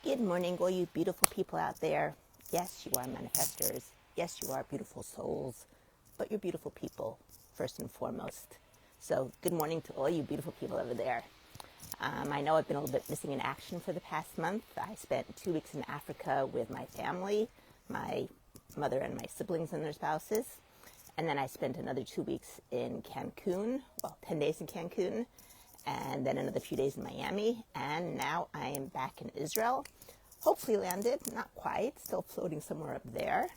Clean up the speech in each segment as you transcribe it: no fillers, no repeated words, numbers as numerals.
Good morning, all you beautiful people out there. Yes, you are manifestors. Yes, you are beautiful souls, but you're beautiful people, first and foremost. So good morning to all you beautiful people over there. I know I've been a little bit missing in action for the past month. I spent 2 weeks in Africa with my family, my mother and my siblings and their spouses. And then I spent another 2 weeks in Cancun, 10 days in Cancun, and then another few days in Miami. And now I am back in Israel. Hopefully landed, not quite, still floating somewhere up there.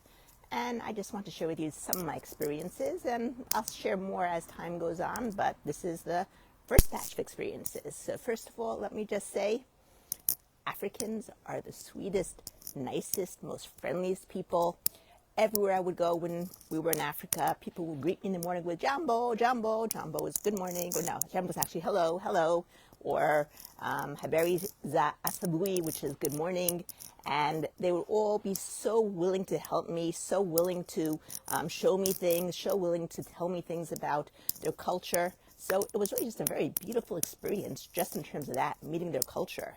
And I just want to share with you some of my experiences, and I'll share more as time goes on, but this is the first batch of experiences. So first of all, let me just say, Africans are the sweetest, nicest, most friendliest people. Everywhere I would go when we were in Africa, people would greet me in the morning with Jambo, Jambo. Jambo is good morning, or no, Jambo is actually hello, hello, or Habari za Asabui, which is good morning. And they would all be so willing to help me, so willing to show me things, so willing to tell me things about their culture. So it was really just a very beautiful experience just in terms of that, meeting their culture.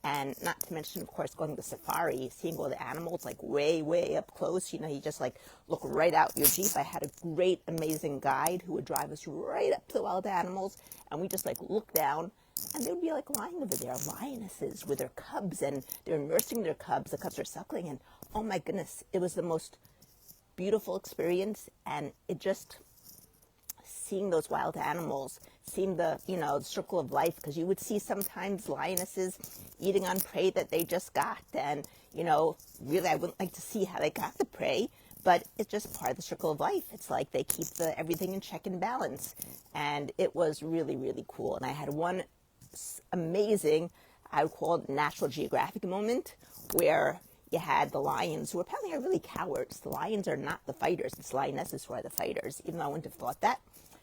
And not to mention, of course, going to safari, seeing all the animals like way, way up close. You know, you just like look right out your Jeep. I had a great, amazing guide who would drive us right up to the wild animals. And we just like look down and they would be like lying over there, lionesses with their cubs, and they're nursing their cubs. The cubs are suckling. And oh my goodness, it was the most beautiful experience. And it just, seeing those wild animals, seeing the, the circle of life, because you would see sometimes lionesses eating on prey that they just got. And, really I wouldn't like to see how they got the prey, but it's just part of the circle of life. It's like they keep everything in check and balance. And it was really, really cool. And I had one amazing, I would call it National Geographic moment, where you had the lions, who apparently are really cowards. The lions are not the fighters. It's lionesses who are the fighters, even though I wouldn't have thought that.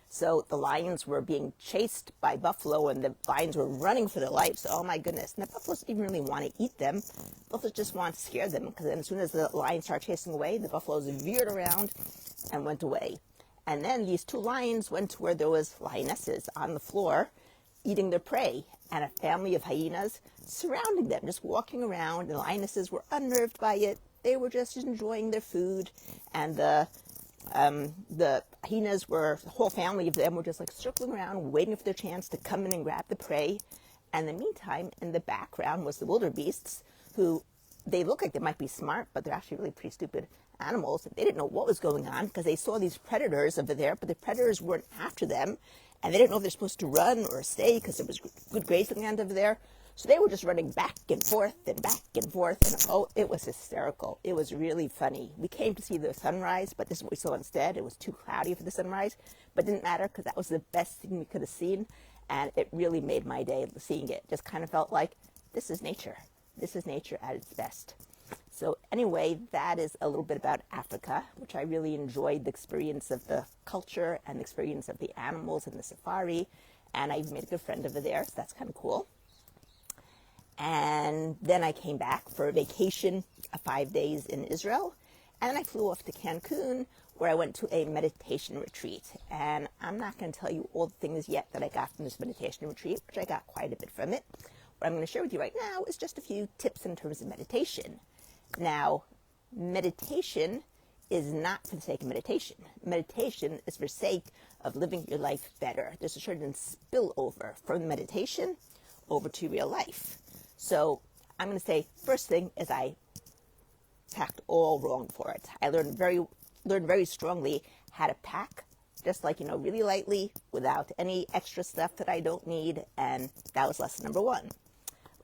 So the lions were being chased by buffalo, and the lions were running for their lives. Oh my goodness. And the buffaloes didn't really want to eat them. Buffaloes just want to scare them, because then as soon as the lions start chasing away, the buffaloes veered around and went away. And then these two lions went to where there was lionesses on the floor eating their prey, and a family of hyenas surrounding them, just walking around. And the lionesses were unnerved by it. They were just enjoying their food, and the hyenas the whole family of them were just like circling around, waiting for their chance to come in and grab the prey. And in the meantime, in the background was the wildebeests, who they look like they might be smart, but they're actually really pretty stupid animals. They didn't know what was going on, because they saw these predators over there, but the predators weren't after them, and they didn't know if they're supposed to run or stay, because there was good grazing land over there. So they were just running back and forth and back and forth, and oh, it was hysterical. It was really funny. We came to see the sunrise, but this is what we saw instead. It was too cloudy for the sunrise, but it didn't matter, because that was the best thing we could have seen, and it really made my day seeing it. Just kind of felt like, this is nature. This is nature at its best. So anyway, that is a little bit about Africa, which I really enjoyed, the experience of the culture and the experience of the animals and the safari, and I even made a good friend over there, so that's kind of cool. And then I came back for a vacation of 5 days in Israel. And then I flew off to Cancun, where I went to a meditation retreat. And I'm not going to tell you all the things yet that I got from this meditation retreat, which I got quite a bit from it. What I'm going to share with you right now is just a few tips in terms of meditation. Now, meditation is not for the sake of meditation. Meditation is for the sake of living your life better. There's a certain spillover from meditation over to real life. So I'm going to say, first thing is I packed all wrong for it. I learned very strongly how to pack, just like, really lightly, without any extra stuff that I don't need. And that was lesson number 1.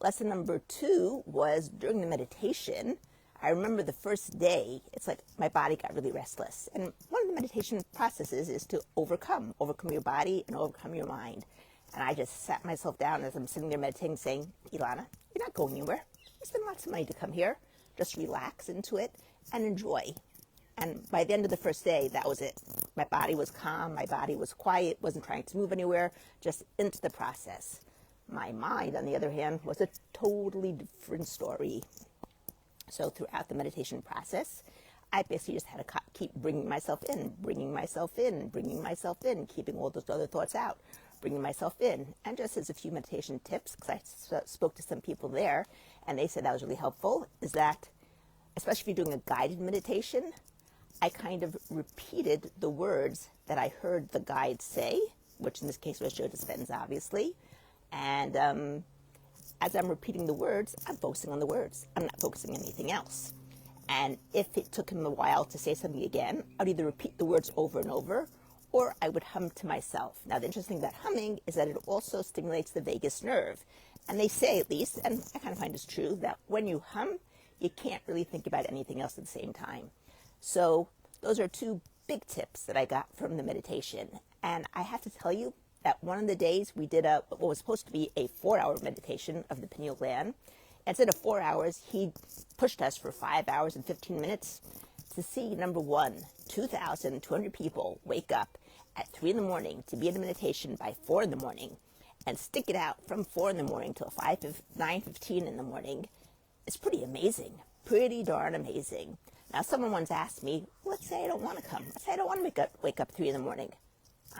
Lesson number 2 was during the meditation. I remember the first day, it's like my body got really restless. And one of the meditation processes is to overcome your body and overcome your mind. And I just sat myself down as I'm sitting there meditating, saying, Ilana, you're not going anywhere. You spend lots of money to come here. Just relax into it and enjoy. And by the end of the first day, that was it. My body was calm. My body was quiet, wasn't trying to move anywhere, just into the process. My mind, on the other hand, was a totally different story. So throughout the meditation process, I basically just had to keep bringing myself in, keeping all those other thoughts out. bringing myself in. And just as a few meditation tips, because I spoke to some people there, and they said that was really helpful, is that, especially if you're doing a guided meditation, I kind of repeated the words that I heard the guide say, which in this case was Joe Dispenza, obviously. And as I'm repeating the words, I'm focusing on the words. I'm not focusing on anything else. And if it took him a while to say something again, I'd either repeat the words over and over, or I would hum to myself. Now, the interesting thing about humming is that it also stimulates the vagus nerve. And they say, at least, and I kind of find it's true, that when you hum, you can't really think about anything else at the same time. So those are two big tips that I got from the meditation. And I have to tell you that one of the days we did what was supposed to be a 4-hour meditation of the pineal gland. Instead of 4 hours, he pushed us for 5 hours and 15 minutes to see, number one, 2,200 people wake up at 3 in the morning to be in a meditation by 4 in the morning and stick it out from 4 in the morning till 9:15 in the morning. It's pretty amazing, pretty darn amazing. Now, someone once asked me, let's say I don't want to come. Let's say I don't want to wake up 3 in the morning.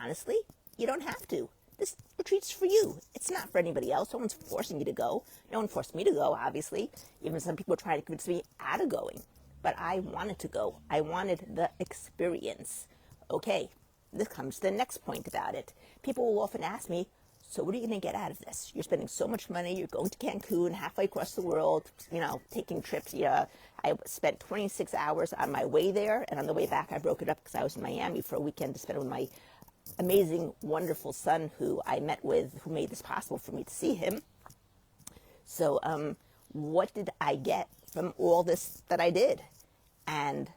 Honestly, you don't have to. This retreat's for you. It's not for anybody else. No one's forcing you to go. No one forced me to go, obviously. Even some people try to convince me out of going. But I wanted to go. I wanted the experience. Okay, this comes to the next point about it. People will often ask me, so what are you going to get out of this? You're spending so much money. You're going to Cancun, halfway across the world, taking trips. Yeah, I spent 26 hours on my way there. And on the way back, I broke it up because I was in Miami for a weekend to spend with my amazing, wonderful son who I met with, who made this possible for me to see him. So what did I get from all this that I did? And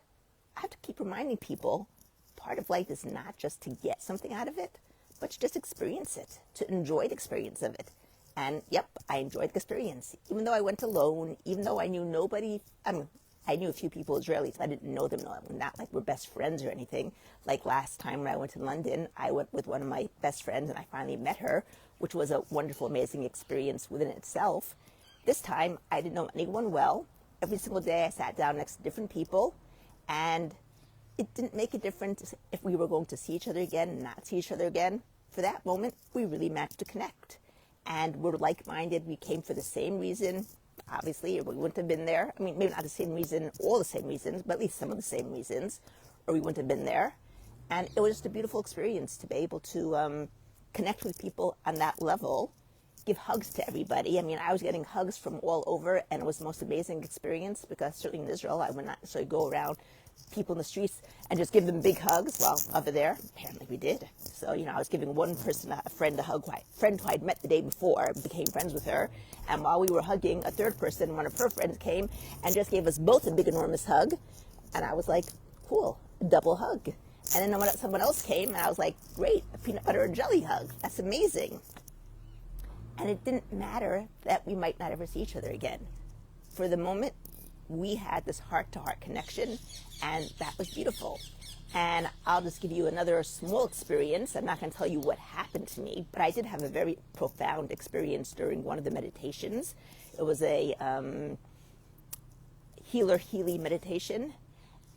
I have to keep reminding people, part of life is not just to get something out of it, but to just experience it, to enjoy the experience of it. And yep, I enjoyed the experience. Even though I went alone, even though I knew nobody, I knew a few people Israelis. I didn't know them. Not like we're best friends or anything. Like last time when I went to London, I went with one of my best friends and I finally met her, which was a wonderful, amazing experience within itself. This time, I didn't know anyone well. Every single day I sat down next to different people, and it didn't make a difference if we were going to see each other again and not see each other again. For that moment, we really matched to connect. And we're like-minded. We came for the same reason. Obviously, or we wouldn't have been there. I mean, maybe not the same reason, all the same reasons, but at least some of the same reasons, or we wouldn't have been there. And it was just a beautiful experience to be able to connect with people on that level, give hugs to everybody. I mean, I was getting hugs from all over, and it was the most amazing experience because certainly in Israel, I would not necessarily go around people in the streets and just give them big hugs. Well, over there, apparently we did. So, I was giving one person, a friend, a hug, a friend who I'd met the day before, became friends with her. And while we were hugging, a third person, one of her friends, came and just gave us both a big, enormous hug. And I was like, cool, a double hug. And then when someone else came, and I was like, great, a peanut butter and jelly hug. That's amazing. And it didn't matter that we might not ever see each other again. For the moment, we had this heart-to-heart connection, and that was beautiful. And I'll just give you another small experience. I'm not going to tell you what happened to me, but I did have a very profound experience during one of the meditations. It was a healer-healy meditation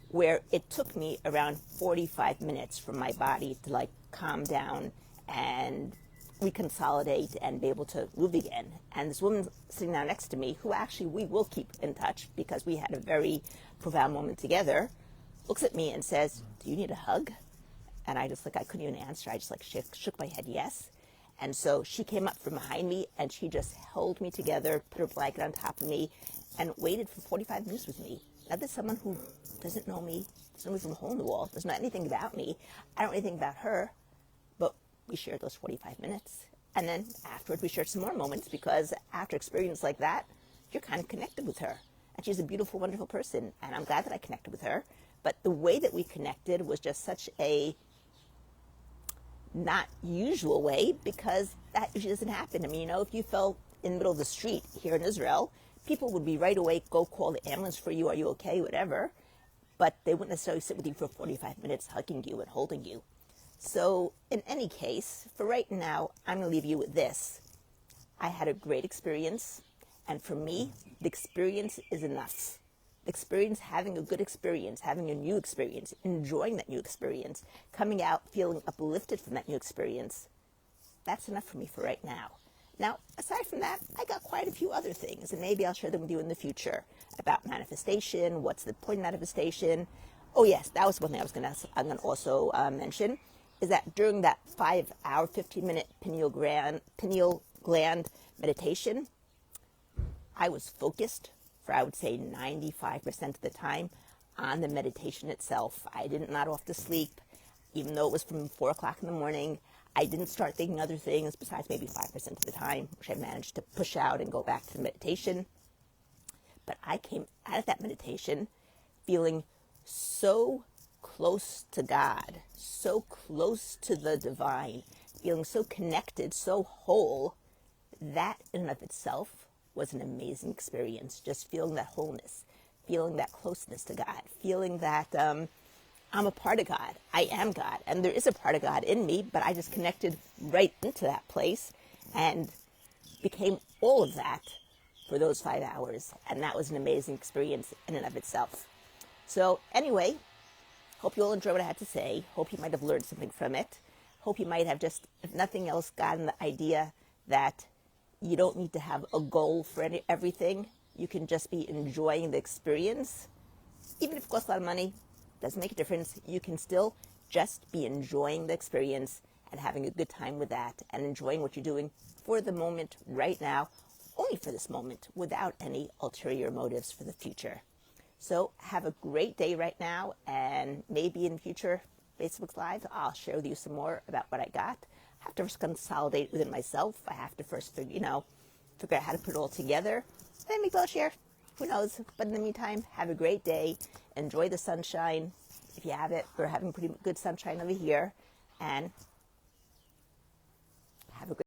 where it took me around 45 minutes for my body to calm down and reconsolidate and be able to move again. And this woman sitting down next to me, who actually we will keep in touch because we had a very profound moment together, looks at me and says, do you need a hug? And I just I couldn't even answer. I just shook my head yes. And so she came up from behind me and she just held me together, put her blanket on top of me, and waited for 45 minutes with me. Now, there's someone who doesn't know me, doesn't know me from a hole in the wall, doesn't know anything about me. I don't know anything about her, but we shared those 45 minutes. And then afterwards, we shared some more moments because after experience like that, you're kind of connected with her. And she's a beautiful, wonderful person. And I'm glad that I connected with her. But the way that we connected was just such a not usual way because that usually doesn't happen. I mean, if you fell in the middle of the street here in Israel, people would be right away, go call the ambulance for you, are you okay, whatever. But they wouldn't necessarily sit with you for 45 minutes hugging you and holding you. So in any case, for right now, I'm going to leave you with this. I had a great experience, and for me, the experience is enough. The experience, having a good experience, having a new experience, enjoying that new experience, coming out feeling uplifted from that new experience, that's enough for me for right now. Now, aside from that, I got quite a few other things, and maybe I'll share them with you in the future about manifestation. What's the point of manifestation? Oh yes, that was one thing I'm going to also mention, is that during that 5-hour, 15-minute pineal gland meditation, I was focused for, I would say, 95% of the time on the meditation itself. I didn't nod off to sleep, even though it was from 4 o'clock in the morning. I didn't start thinking other things besides maybe 5% of the time, which I managed to push out and go back to the meditation. But I came out of that meditation feeling so close to God, so close to the divine, feeling so connected, so whole. That in and of itself was an amazing experience. Just feeling that wholeness, feeling that closeness to God, feeling that I'm a part of God. I am God. And there is a part of God in me, but I just connected right into that place and became all of that for those 5 hours. And that was an amazing experience in and of itself. So anyway, hope you all enjoy what I had to say. Hope you might have learned something from it. Hope you might have just, if nothing else, gotten the idea that you don't need to have a goal for everything. You can just be enjoying the experience. Even if it costs a lot of money, doesn't make a difference. You can still just be enjoying the experience and having a good time with that and enjoying what you're doing for the moment right now, only for this moment, without any ulterior motives for the future. So have a great day right now, and maybe in future Facebook's Live, I'll share with you some more about what I got. I have to first consolidate within myself. I have to first figure out how to put it all together. Then maybe I'll share. Who knows? But in the meantime, have a great day. Enjoy the sunshine. If you have it, we're having pretty good sunshine over here. And have a great